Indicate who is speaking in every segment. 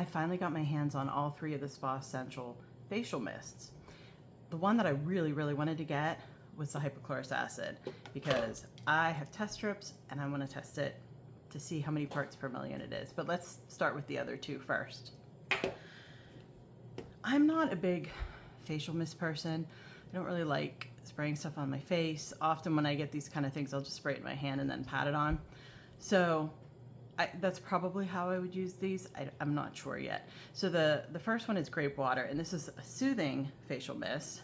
Speaker 1: I finally got my hands on all three of the Spa Essential facial mists. The one that I really, really wanted to get was the hypochlorous acid because I have test strips and I want to test it to see how many parts per million it is. But let's start with the other two first. I'm not a big facial mist person. I don't really like spraying stuff on my face. Often when I get these kind of things, I'll just spray it in my hand and then pat it on. So that's probably how I would use these. I'm not sure yet. So the first one is grape water, and this is a soothing facial mist.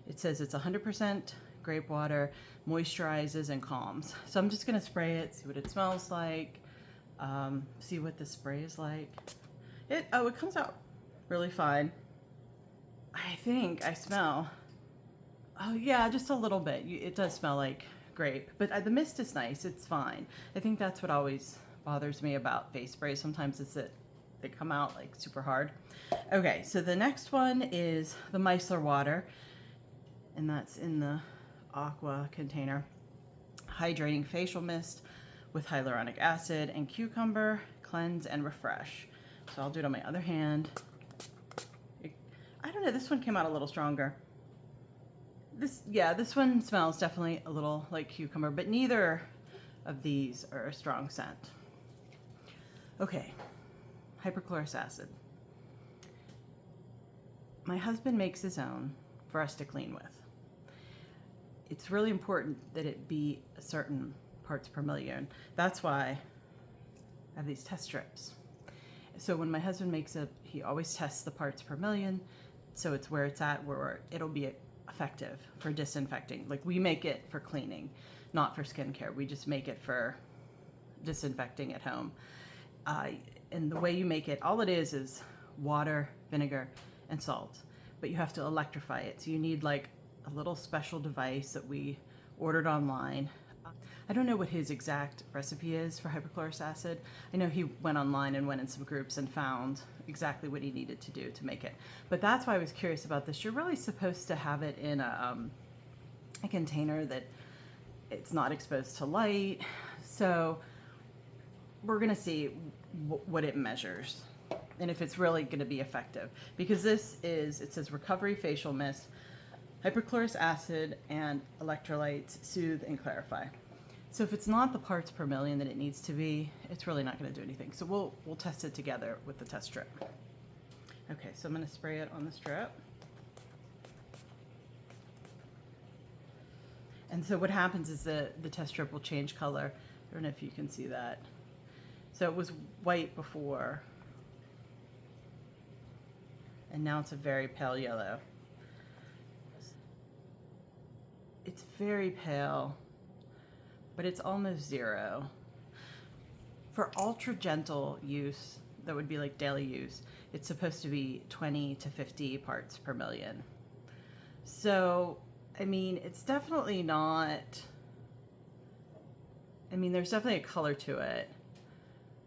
Speaker 1: It says it's 100% grape water, moisturizes and calms. So I'm just gonna spray it, see what it smells like, see what the spray is like. It comes out really fine. I think I smell, oh yeah, just a little bit. It does smell like grape, but the mist is nice, it's fine. I think that's what always bothers me about face sprays. Sometimes it's that they come out like super hard. Okay, so the next one is the micellar water, and that's in the aqua container. Hydrating facial mist with hyaluronic acid and cucumber, cleanse and refresh. So I'll do it on my other hand. I don't know, this one came out a little stronger. This one smells definitely a little like cucumber, but neither of these are a strong scent. Okay, hypochlorous acid. My husband makes his own for us to clean with. It's really important that it be a certain parts per million. That's why I have these test strips. So when my husband makes it, he always tests the parts per million, so it's where it's at, where it'll be effective for disinfecting. Like, we make it for cleaning, not for skincare. We just make it for disinfecting at home. And the way you make it, all it is water, vinegar, and salt. But you have to electrify it. So you need like a little special device that we ordered online. I don't know what his exact recipe is for hypochlorous acid. I know he went online and went in some groups and found exactly what he needed to do to make it. But that's why I was curious about this. You're really supposed to have it in a container that it's not exposed to light. So we're gonna see what it measures and if it's really gonna be effective. Because it says recovery facial mist, hypochlorous acid and electrolytes soothe and clarify. So if it's not the parts per million that it needs to be, it's really not going to do anything. So we'll test it together with the test strip. Okay, so I'm going to spray it on the strip. And so what happens is the test strip will change color. I don't know if you can see that. So it was white before, and now it's a very pale yellow. It's very pale, but it's almost zero. For ultra gentle use, that would be like daily use, it's supposed to be 20 to 50 parts per million. So, I mean, it's definitely not, I mean, there's definitely a color to it.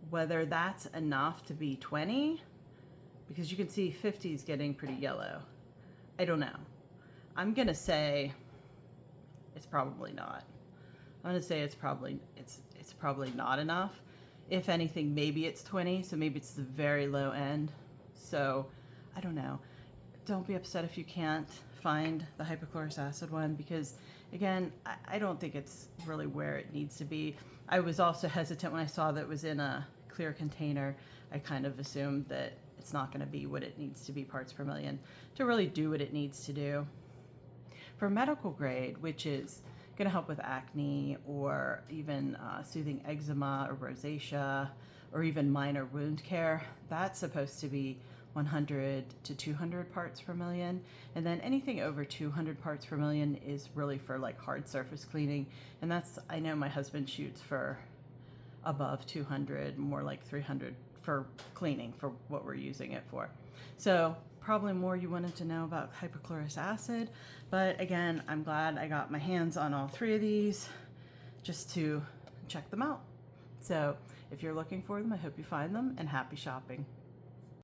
Speaker 1: Whether that's enough to be 20, because you can see 50 is getting pretty yellow. I don't know. I'm gonna say it's probably not. I'm gonna say it's probably not enough. If anything, maybe it's 20, so maybe it's the very low end. So I don't know. Don't be upset if you can't find the hypochlorous acid one, because again, I don't think it's really where it needs to be. I was also hesitant when I saw that it was in a clear container. I kind of assumed that it's not gonna be what it needs to be, parts per million, to really do what it needs to do. For medical grade, which is going to help with acne or even soothing eczema or rosacea or even minor wound care, that's supposed to be 100 to 200 parts per million. And then anything over 200 parts per million is really for like hard surface cleaning. And that's, I know my husband shoots for above 200, more like 300 for cleaning, for what we're using it for. So probably more you wanted to know about hypochlorous acid, but again, I'm glad I got my hands on all three of these just to check them out. So if you're looking for them, I hope you find them, and happy shopping.